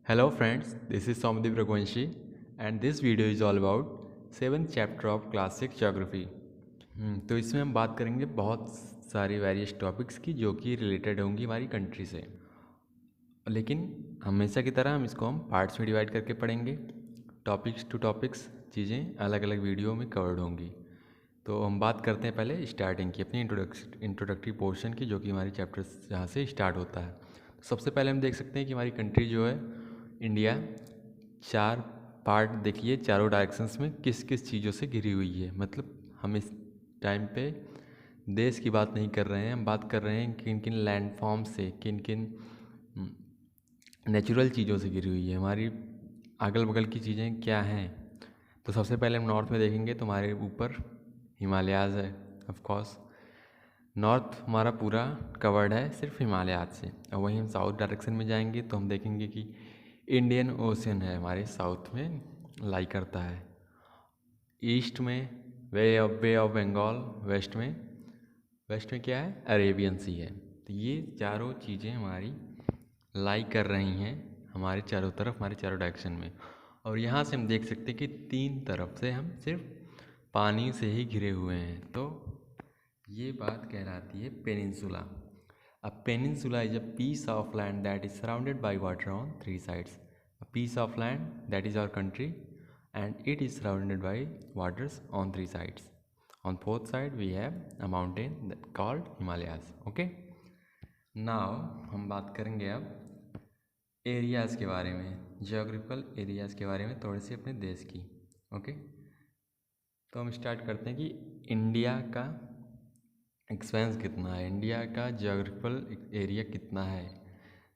Hello friends, this is Somdeep Raghuvanshi and this video is all about 7th chapter of Classic Geography। तो इसमें हम बात करेंगे बहुत सारी वेरियस टॉपिक्स की जो कि रिलेटेड होंगी हमारी कंट्री से, लेकिन हमेशा की तरह हम इसको पार्ट्स में डिवाइड करके पढ़ेंगे। टॉपिक्स टू टॉपिक्स चीज़ें अलग अलग वीडियो में कवर्ड होंगी। तो हम बात करते हैं पहले स्टार्टिंग की, अपनी इंट्रोडक्टरी पोर्शन की, जो कि हमारी चैप्टर्स जहाँ से स्टार्ट होता है। तो सबसे पहले हम देख सकते हैं कि हमारी कंट्री जो है इंडिया 4 पार्ट देखिए, चारों डायरेक्शंस में किस किस चीज़ों से घिरी हुई है। मतलब हम इस टाइम पे देश की बात नहीं कर रहे हैं, हम बात कर रहे हैं किन किन लैंडफॉर्म से, किन किन नेचुरल चीज़ों से घिरी हुई है, हमारी अगल बगल की चीज़ें क्या हैं। तो सबसे पहले हम नॉर्थ में देखेंगे तो हमारे ऊपर हिमालयाज़ है। ऑफ कोर्स नॉर्थ हमारा पूरा कवर्ड है सिर्फ हिमालयाज से। और वहीं हम साउथ डायरेक्शन में जाएंगे तो हम देखेंगे कि इंडियन ओशन है हमारे साउथ में लाई करता है। ईस्ट में बे ऑफ बंगाल, वेस्ट में क्या है, अरेबियन सी है। तो ये चारों चीज़ें हमारी लाई कर रही हैं हमारे चारों तरफ, हमारे चारों डायरेक्शन में। और यहाँ से हम देख सकते हैं कि 3 तरफ से हम सिर्फ पानी से ही घिरे हुए हैं। तो ये बात कहलाती है peninsula. A peninsula is a piece of land that is surrounded by water on 3 sides. A piece of land that is our country and it is surrounded by waters on 3 sides. On 4th side we have a mountain called Himalayas. Okay. Now हम बात करेंगे अब areas के बारे में, geographical areas के बारे में, थोड़े से अपने देश की। ओके। तो हम स्टार्ट करते हैं कि इंडिया का एक्सपेंस कितना है, इंडिया का जियोग्राफिकल एरिया कितना है।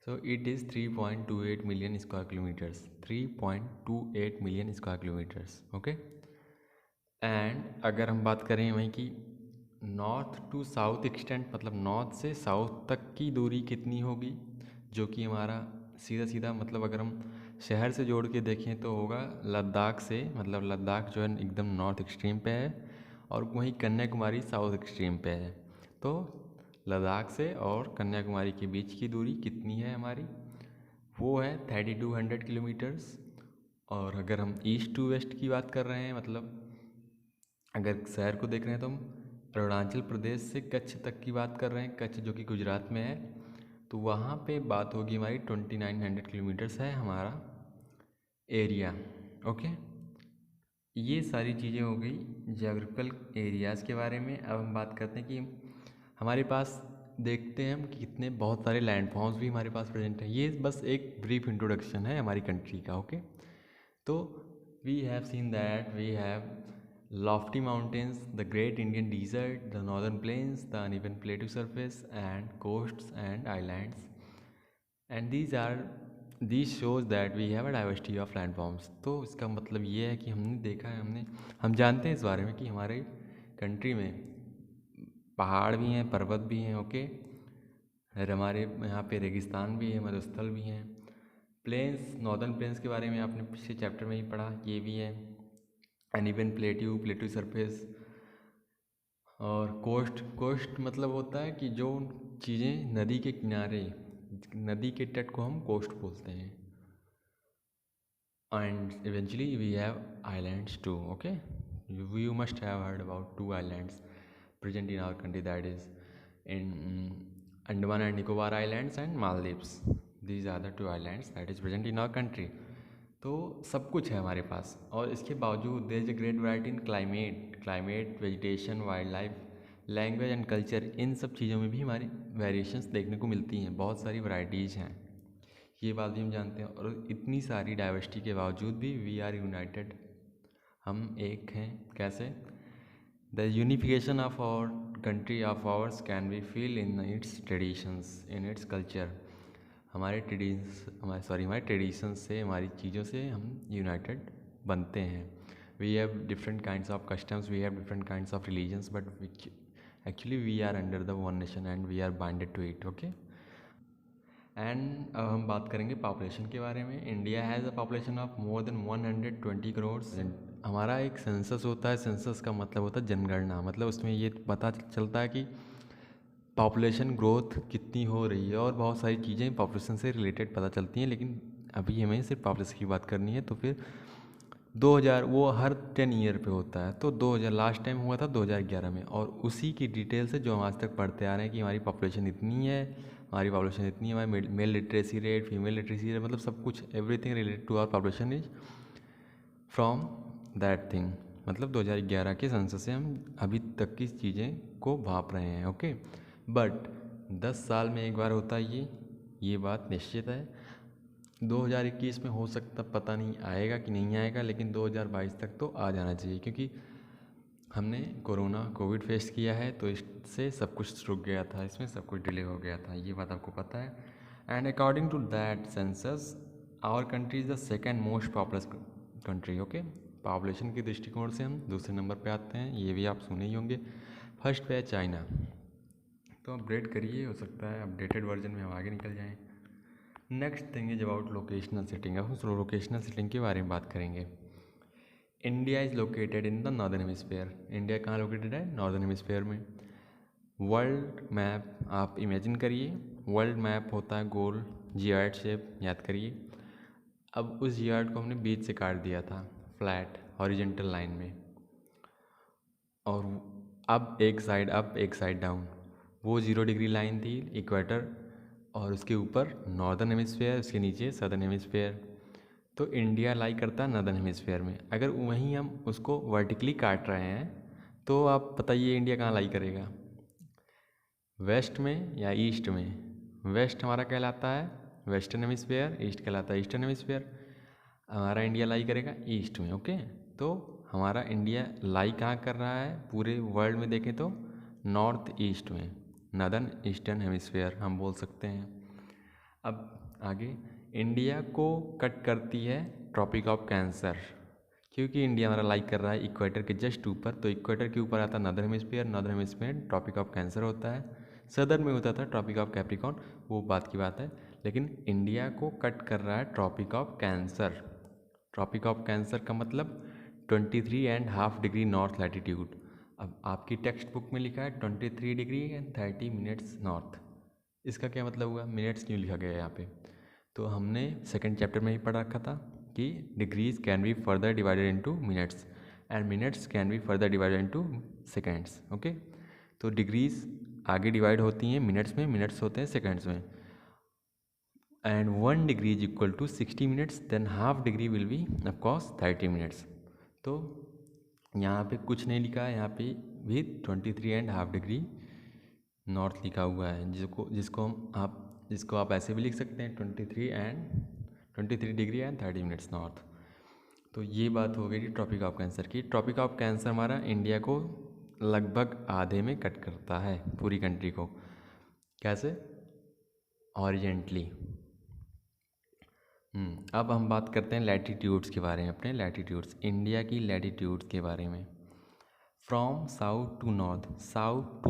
So it is 3.28 million square kilometres, 3.28 million square kilometres. Okay. And अगर हम बात करें वहीं की नॉर्थ टू साउथ एक्सटेंट, मतलब नॉर्थ से साउथ तक की दूरी कितनी होगी, जो कि हमारा सीधा सीधा, मतलब अगर हम शहर से जोड़ के देखें तो होगा लद्दाख से, मतलब लद्दाख जो है एकदम नॉर्थ एक्सट्रीम पे है और वहीं कन्याकुमारी साउथ एक्सट्रीम पे है। तो लद्दाख से और कन्याकुमारी के बीच की दूरी कितनी है हमारी, वो है 3200 किलोमीटर्स। और अगर हम ईस्ट टू वेस्ट की बात कर रहे हैं, मतलब अगर शहर को देख रहे हैं तो हम अरुणाचल प्रदेश से कच्छ तक की बात कर रहे हैं, कच्छ जो कि गुजरात में है, तो वहाँ पे बात होगी हमारी 2900 किलोमीटर्स है हमारा एरिया। ओके। ये सारी चीज़ें हो गई जियोग्राफिकल एरियाज़ के बारे में। अब हम बात करते हैं कि हमारे पास देखते हैं हम कि कितने बहुत सारे लैंडफॉर्म्स भी हमारे पास प्रेजेंट है। ये बस एक ब्रीफ इंट्रोडक्शन है हमारी कंट्री का। ओके। तो we have seen that we have lofty mountains, the great Indian desert, the northern plains, the uneven plateau surface and coasts and islands, and these shows that we have a diversity of landforms। तो इसका मतलब ये है कि हमने देखा है, हम जानते हैं इस बारे में कि हमारे कंट्री में पहाड़ भी हैं, पर्वत भी हैं। ओके। और हमारे यहाँ पे रेगिस्तान भी है, मरुस्थल भी हैं। प्लेन्स, नॉर्दर्न प्लेन्स के बारे में आपने पिछले चैप्टर में ही पढ़ा, ये भी है। Uneven plateau surface. और कोस्ट मतलब होता है कि जो चीज़ें नदी के किनारे, नदी के तट को हम कोस्ट बोलते हैं। And eventually we have islands too. Okay. You must have heard about 2 islands present in our country, that is in Andaman and Nicobar Islands and Maldives. These are the 2 islands that is present in our country. तो सब कुछ है हमारे पास, और इसके बावजूद there is a great variety in climate, vegetation, wildlife, language and culture. इन सब चीज़ों में भी हमारी वेरिएशंस देखने को मिलती हैं, बहुत सारी वैरायटीज़ हैं, ये बात भी हम जानते हैं। और इतनी सारी डाइवर्सिटी के बावजूद भी वी आर यूनाइटेड, हम एक हैं। कैसे? The unification of our country of ours can be feel in its traditions, in its culture। हमारे ट्रेडिशंस से, हमारी चीज़ों से हम यूनाइटेड बनते हैं। We have different kinds of customs, we have different kinds of religions, but which actually we are under the one nation and we are binded to it। Okay। And अब हम बात करेंगे पॉपुलेशन के बारे में। India has a population of more than 120 crore. हमारा एक census होता है, सेंसस का मतलब होता है जनगणना, मतलब उसमें ये पता चलता है कि पॉपुलेशन ग्रोथ कितनी हो रही है, और बहुत सारी चीज़ें पॉपुलेशन से रिलेटेड पता चलती हैं। लेकिन अभी हमें सिर्फ पॉपुलेशन की बात करनी है। तो फिर 2000 वो हर 10 ईयर पे होता है, तो 2000 लास्ट टाइम हुआ था 2011 में, और उसी की डिटेल से जो हम आज तक पढ़ते आ रहे हैं कि हमारी पॉपुलेशन इतनी है, हमारी पॉपुलेशन इतनी है, हमारी male literacy rate, female literacy rate, मतलब सब कुछ everything related to our population is from that thing. मतलब 2011 के सेंसस से हम अभी तक की चीज़ें को भाप रहे हैं। ओके, बट 10 साल में एक बार होता है ये बात निश्चित है। 2021 में हो सकता, पता नहीं आएगा कि नहीं आएगा, लेकिन 2022 तक तो आ जाना चाहिए, क्योंकि हमने कोविड फेस किया है, तो इससे सब कुछ रुक गया था, इसमें सब कुछ डिले हो गया था, ये बात आपको पता है। And according to that census our country is the second most populous country. Okay, population के दृष्टिकोण से हम दूसरे नंबर पे आते हैं, ये भी आप सुने ही होंगे। फर्स्ट पे है चाइना। तो अपडेट करिए, हो सकता है अपडेटेड वर्जन में हम आगे निकल जाएँ। Next thing is about locational setting. अब हम लोकेशनल सेटिंग के बारे में बात करेंगे। India is located in the northern hemisphere. India कहाँ लोकेटेड है? नॉर्दर्न हेमिस्फीयर में। वर्ल्ड मैप आप इमेजिन करिए, वर्ल्ड मैप होता है गोल जियार्ड शेप, याद करिए। अब उस जियार्ड को हमने बीच से काट दिया था फ्लैट हॉरिजेंटल लाइन में, और अब एक साइड अप एक साइड डाउन, वो 0 डिग्री लाइन थी इक्वेटर, और उसके ऊपर नॉर्दर्न हेमिस्फीयर, उसके नीचे सदर्न हेमिस्फीयर। तो इंडिया लाई करता है नॉर्दर्न हेमिस्फीयर में। अगर वहीं हम उसको वर्टिकली काट रहे हैं, तो आप बताइए इंडिया कहाँ लाई करेगा? वेस्ट में या ईस्ट में? वेस्ट हमारा कहलाता है वेस्टर्न हेमिस्फीयर, ईस्ट कहलाता है ईस्टर्न हेमिस्फीयर। हमारा इंडिया लाई करेगा ईस्ट में। ओके, तो हमारा इंडिया लाई कहाँ कर रहा है पूरे वर्ल्ड में देखें तो? नॉर्थ ईस्ट में, नॉर्दर्न ईस्टर्न हेमिस्फीयर हम बोल सकते हैं। अब आगे, इंडिया को कट करती है ट्रॉपिक ऑफ कैंसर, क्योंकि इंडिया हमारा लाइक कर रहा है इक्वेटर के जस्ट ऊपर, तो इक्वेटर के ऊपर आता है northern hemisphere, northern hemisphere tropic of cancer होता है। सदर्न में होता था ट्रॉपिक ऑफ कैप्रिकॉर्न, वो बात की बात है, लेकिन इंडिया को कट कर रहा है tropic of cancer. Tropic of cancer का मतलब 23.5 डिग्री नॉर्थ लैटिट्यूड। अब आपकी टेक्स्ट बुक में लिखा है 23 डिग्री एंड 30 मिनट्स नॉर्थ। इसका क्या मतलब हुआ? मिनट्स क्यों लिखा गया है यहाँ पे? तो हमने सेकंड चैप्टर में ही पढ़ रखा था कि degrees can be further divided into minutes and minutes can be further divided into seconds. Okay, तो डिग्रीज आगे डिवाइड होती हैं मिनट्स में, मिनट्स होते हैं सेकेंड्स में। And 1 degree is equal to 60 minutes, then half degree will be of course 30 minutes. तो यहाँ पे कुछ नहीं लिखा है, यहाँ पे भी 23.5 डिग्री नॉर्थ लिखा हुआ है, जिसको आप ऐसे भी लिख सकते हैं 23 डिग्री एंड 30 मिनट्स नॉर्थ। तो ये बात हो गई ट्रॉपिक ऑफ कैंसर की। ट्रॉपिक ऑफ कैंसर हमारा इंडिया को लगभग आधे में कट करता है, पूरी कंट्री को। कैसे? हॉरिजेंटली। अब हम बात करते हैं लैटिट्यूड्स के बारे में, अपने लैटिट्यूड्स, इंडिया की लैटिट्यूड्स के बारे में। फ्रॉम साउथ टू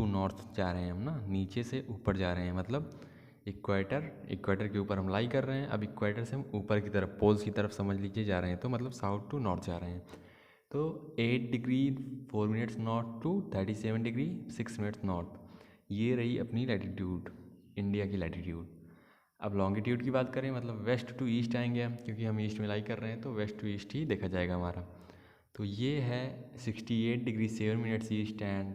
नॉर्थ जा रहे हैं हम ना, नीचे से ऊपर जा रहे हैं, मतलब इक्वेटर के ऊपर हम लाई कर रहे हैं। अब इक्वेटर से हम ऊपर की तरफ, पोल्स की तरफ समझ लीजिए जा रहे हैं, तो मतलब साउथ टू नॉर्थ जा रहे हैं। तो 8 degree 4 minutes north to 37 degree 6 minutes north, ये रही अपनी लैटिट्यूड, इंडिया की लैटिट्यूड। अब लॉन्गिट्यूड की बात करें, मतलब वेस्ट टू ईस्ट आएंगे हम, क्योंकि हम ईस्ट में लाई कर रहे हैं, तो वेस्ट टू ईस्ट ही देखा जाएगा हमारा। तो ये है 68 degree 7 minutes east and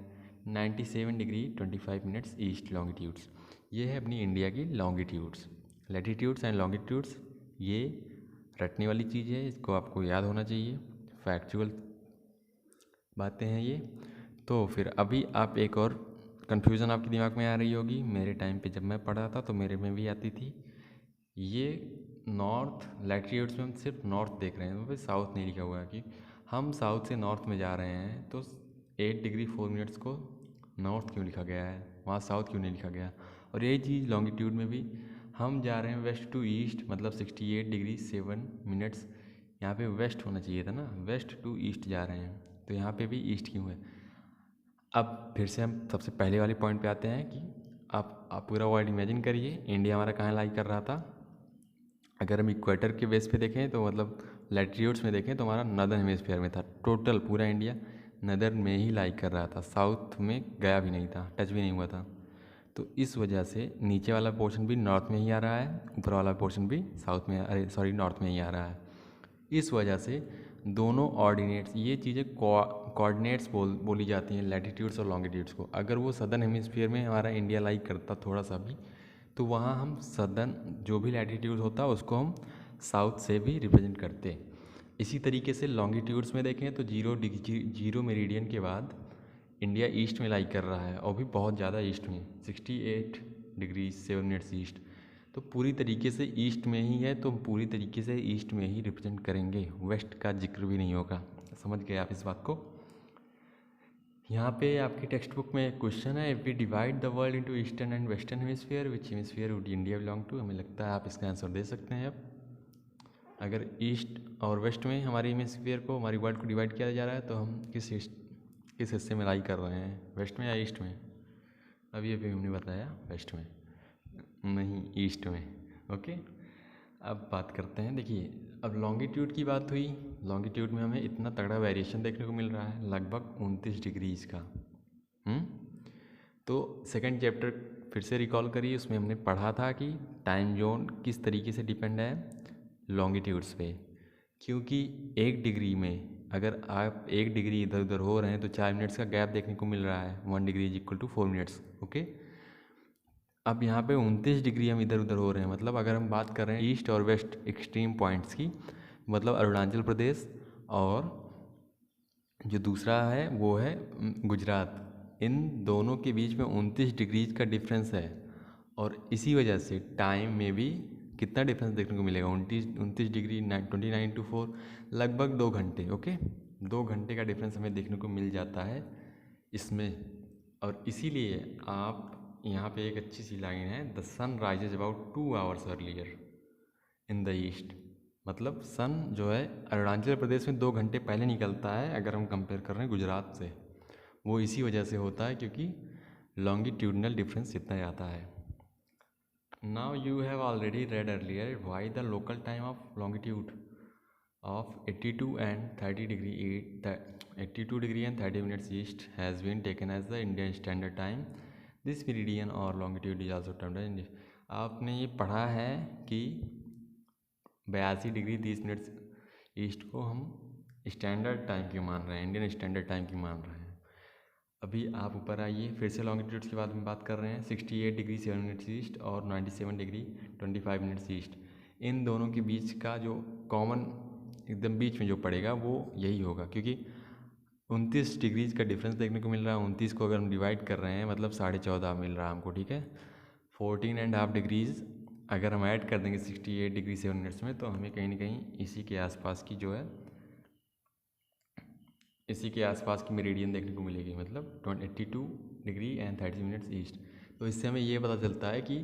97 degree 25 minutes east longitudes. ये है अपनी इंडिया की लॉन्गिट्यूड्स। लैटिट्यूड्स एंड लॉन्गिट्यूड्स ये रटने वाली चीज़ है, इसको आपको याद होना चाहिए, फैक्चुअल बातें हैं ये। तो फिर अभी आप एक और कन्फ्यूज़न आपके दिमाग में आ रही होगी, मेरे टाइम पे जब मैं पढ़ा था तो मेरे में भी आती थी। ये नॉर्थ लैटिट्यूड्स में हम सिर्फ नॉर्थ देख रहे हैं, वहाँ पे साउथ नहीं लिखा हुआ है कि हम साउथ से नॉर्थ में जा रहे हैं, तो 8 डिग्री 4 मिनट्स को नॉर्थ क्यों लिखा गया है, वहाँ साउथ क्यों नहीं लिखा गया? और यही चीज़ लॉन्गिट्यूड में भी हम जा रहे हैं वेस्ट टू ईस्ट, मतलब 68 डिग्री 7 मिनट्स, यहाँ पे वेस्ट होना चाहिए था ना, वेस्ट टू ईस्ट जा रहे हैं, तो यहाँ पे भी ईस्ट क्यों है? अब फिर से हम सबसे पहले वाले पॉइंट पे आते हैं कि आप पूरा वर्ल्ड इमेजिन करिए, इंडिया हमारा कहाँ लाई कर रहा था। अगर हम इक्वेटर के बेस पे देखें तो मतलब लैटिट्यूड्स में देखें तो हमारा नॉर्दर्न हेमिस्फीयर में था, टोटल पूरा इंडिया नॉर्दर्न में ही लाई कर रहा था, साउथ में गया भी नहीं था, टच भी नहीं हुआ था। तो इस वजह से नीचे वाला पोर्शन भी नॉर्थ में ही आ रहा है, ऊपर वाला पोर्शन भी साउथ में, नॉर्थ में ही आ रहा है। इस वजह से दोनों ऑर्डिनेट्स, ये चीज़ें कोऑर्डिनेट्स बोली जाती हैं लैटिट्यूड्स और लॉन्गिट्यूड्स को। अगर वो सदर्न हेमिस्फीयर में हमारा इंडिया लाइक करता थोड़ा सा भी, तो वहाँ हम सदर्न जो भी लैटिट्यूड होता उसको हम साउथ से भी रिप्रेजेंट करते। इसी तरीके से लॉन्गिट्यूड्स में देखें तो जीरो मेरिडियन के बाद इंडिया ईस्ट में लाई कर रहा है, और भी बहुत ज़्यादा ईस्ट में, 68 डिग्री 7 मिनट्स ईस्ट। तो पूरी तरीके से ईस्ट में ही है, तो पूरी तरीके से ईस्ट में ही रिप्रेजेंट करेंगे, वेस्ट का जिक्र भी नहीं होगा। समझ गए आप इस बात को? यहाँ पे आपकी टेक्स्ट बुक में एक क्वेश्चन है, if we divide the world into eastern and western hemisphere, which hemisphere would India belong to? हमें लगता है आप इसका आंसर दे सकते हैं। अब अगर ईस्ट और वेस्ट में हमारी हेमिस्फीयर को, हमारी वर्ल्ड को डिवाइड किया जा रहा है, तो हम किस हिस्से में लाई कर रहे हैं, वेस्ट में या ईस्ट में? अभी हमने बताया वेस्ट में, नहीं ईस्ट में। ओके, अब बात करते हैं। देखिए, अब लॉन्गिट्यूड की बात हुई, लॉन्गिट्यूड में हमें इतना तगड़ा वेरिएशन देखने को मिल रहा है, लगभग 29 डिग्रीज का। तो सेकंड चैप्टर फिर से रिकॉल करिए, उसमें हमने पढ़ा था कि टाइम जोन किस तरीके से डिपेंड है लॉन्गिट्यूड्स पे। क्योंकि 1 डिग्री में अगर आप 1 डिग्री इधर उधर हो रहे हैं तो 4 मिनट्स का गैप देखने को मिल रहा है, 1 degree is equal to 4 minutes. Okay, अब यहाँ पे 29 डिग्री हम इधर उधर हो रहे हैं, मतलब अगर हम बात कर रहे हैं ईस्ट और वेस्ट एक्सट्रीम पॉइंट्स की, मतलब अरुणाचल प्रदेश और जो दूसरा है वो है गुजरात, इन दोनों के बीच में 29 डिग्रीज का डिफरेंस है। और इसी वजह से टाइम में भी कितना डिफरेंस देखने को मिलेगा, 29 डिग्री 29 to 4, लगभग 2 घंटे। ओके, 2 घंटे का डिफरेंस हमें देखने को मिल जाता है इसमें। और इसीलिए आप यहाँ पे एक अच्छी सी लाइन है, the sun rises about 2 hours earlier in the east. मतलब सन जो है अरुणाचल प्रदेश में 2 घंटे पहले निकलता है, अगर हम कंपेयर कर रहे हैं गुजरात से। वो इसी वजह से होता है क्योंकि लॉन्गिट्यूडनल डिफरेंस इतना आता है। Now you have already red earlier why the local time of longitude of 82 and 30 degree 82 degree and 30 minutes east has been taken as the Indian Standard Time. This meridian or longitude is also termed as India. आपने ये पढ़ा है कि 82 degree 30 minutes east को हम standard time की मान रहे हैं, इंडियन स्टैंडर्ड टाइम की मान रहे हैं। अभी आप ऊपर आइए, फिर से लॉन्गिट्यूड्स के बाद में बात कर रहे हैं, 68 डिग्री 7 मिनट्स ईस्ट और 97 डिग्री 25 मिनट्स ईस्ट। इन दोनों के बीच का जो कॉमन एकदम बीच में जो पड़ेगा वो यही होगा, क्योंकि 29 डिग्रीज का डिफरेंस देखने को मिल रहा है। 29 को अगर हम डिवाइड कर रहे हैं मतलब 14.5 मिल रहा है हमको, ठीक है। 14.5 डिग्रीज अगर हम ऐड कर देंगे 68 डिग्री 7 मिनट्स में, तो हमें कहीं ना कहीं इसी के आसपास की जो है, इसी के आसपास की मेरिडियन देखने को मिलेगी, मतलब 82 डिग्री एंड 30 मिनट्स ईस्ट। तो इससे हमें ये पता चलता है कि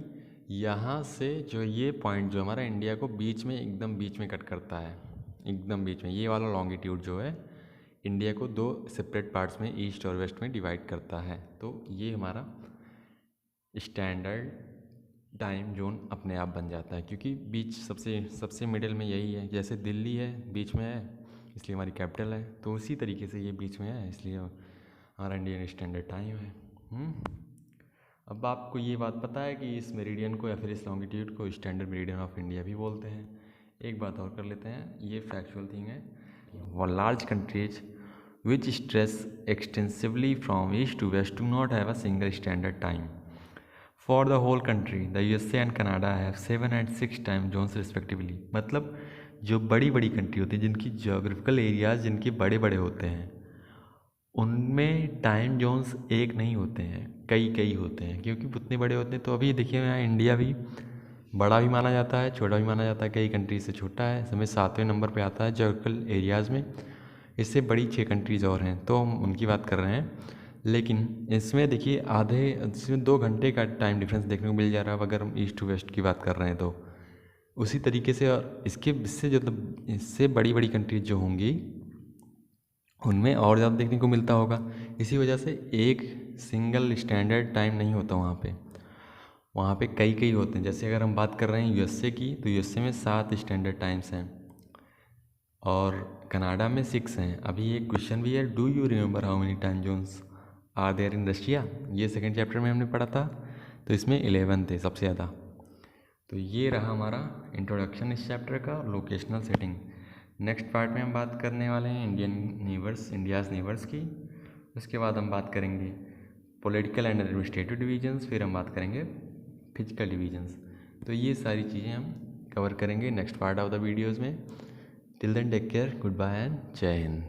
यहाँ से जो ये पॉइंट जो हमारा इंडिया को बीच में, एकदम बीच में कट करता है, एकदम बीच में, ये वाला लॉन्गिट्यूड जो है इंडिया को 2 सेपरेट पार्ट्स में, ईस्ट और वेस्ट में डिवाइड करता है। तो ये हमारा स्टैंडर्ड टाइम जोन अपने आप बन जाता है, क्योंकि बीच सबसे मिडिल में यही है। जैसे दिल्ली है बीच में है इसलिए हमारी कैपिटल है, तो उसी तरीके से ये बीच में है इसलिए हमारा इंडियन स्टैंडर्ड टाइम है। अब आपको ये बात पता है कि इस मेरिडियन को या फिर इस लॉन्गिट्यूड को स्टैंडर्ड मेरिडियन ऑफ इंडिया भी बोलते हैं। एक बात और कर लेते हैं, ये फैक्चुअल थिंग है। वो large countries which stretch extensively from east to west do not have a single standard time for the whole country. The USA and Canada have 7 and 6 time zones respectively. मतलब जो बड़ी बड़ी country होती है, जिनकी geographical areas जिनके बड़े बड़े होते हैं, उनमें टाइम जोन्स एक नहीं होते हैं, कई होते हैं, क्योंकि उतने बड़े होते हैं। तो अभी देखिए यहाँ इंडिया भी बड़ा भी माना जाता है, छोटा भी माना जाता है, कई कंट्रीज से छोटा है, समय 7वें नंबर पे आता है जोग्राफिकल एरियाज़ में। इससे बड़ी 6 कंट्रीज़ और हैं, तो हम उनकी बात कर रहे हैं। लेकिन इसमें देखिए इसमें 2 घंटे का टाइम डिफरेंस देखने को मिल जा रहा है अगर हम ईस्ट टू वेस्ट की बात कर रहे हैं तो। उसी तरीके से और इससे बड़ी बड़ी कंट्रीज जो होंगी उनमें और ज़्यादा देखने को मिलता होगा। इसी वजह से एक सिंगल स्टैंडर्ड टाइम नहीं होता वहाँ पे कई होते हैं। जैसे अगर हम बात कर रहे हैं USA की, तो USA में 7 स्टैंडर्ड टाइम्स हैं और कनाडा में 6 हैं। अभी एक क्वेश्चन भी है, do you remember how many time zones are there in Russia? ये सेकंड चैप्टर में हमने पढ़ा था। तो इसमें 11 थे सबसे ज़्यादा। तो ये रहा हमारा इंट्रोडक्शन इस चैप्टर का, लोकेशनल सेटिंग। नेक्स्ट पार्ट में हम बात करने वाले हैं इंडियाज़ नेबर्स की। उसके बाद हम बात करेंगे पॉलिटिकल एंड एडमिनिस्ट्रेटिव डिवीजन्स, फिर हम बात करेंगे फिजिकल डिवीजन्स। तो ये सारी चीज़ें हम कवर करेंगे next part of the videos में। Till then take care, goodbye and Jai Hind.